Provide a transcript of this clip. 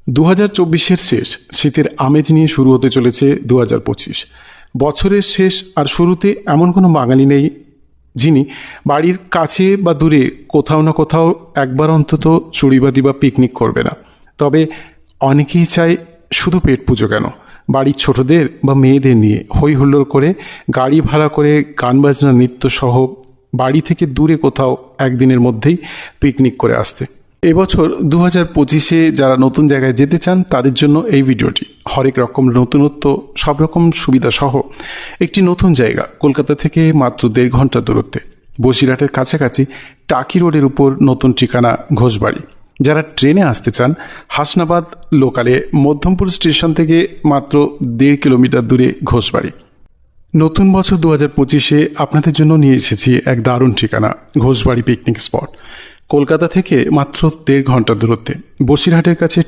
2024-এর শেষ শীতের আমেজ নিয়ে শুরু হতে চলেছে 2025। বছরের শেষ আর শুরুতে এমন কোনো বাঙালি নেই যিনি বাড়ির কাছে বা দূরে কোথাও না কোথাও একবার অন্তত চড়ুইবাতি বা পিকনিক করবে না। তবে অনেকেই চায় শুধু পেট পুজো কেন, বাড়ির ছোটদের বা মেয়েদের নিয়ে হই হুল্লোড় করে, গাড়ি ভাড়া করে, গান বাজনা নৃত্য সহ বাড়ি থেকে দূরে কোথাও একদিনের মধ্যেই পিকনিক করে আসতে। এবছর 2025-এ যারা নতুন জায়গায় যেতে চান তাদের জন্য এই ভিডিওটি। হরেক রকম নতুনত্ব, সব রকম সুবিধা সহ একটি নতুন জায়গা কলকাতা থেকে মাত্র 1.5 ঘন্টা দূরত্বে, বসিরহাটের কাছাকাছি টাকি রোডের উপর নতুন ঠিকানা ঘোষবাড়ি। যারা ট্রেনে আসতে চান, হাসনাবাদ লোকালে মধ্যমপুর স্টেশন থেকে মাত্র 1.5 কিলোমিটার দূরে ঘোষবাড়ি। নতুন বছর 2025-এ আপনাদের জন্য নিয়ে এসেছি এক দারুণ ঠিকানা, ঘোষবাড়ি পিকনিক স্পট। কলকাতা থেকে মাত্র 1.5 ঘন্টা দূরত্বে, বসিরহাটের কাছে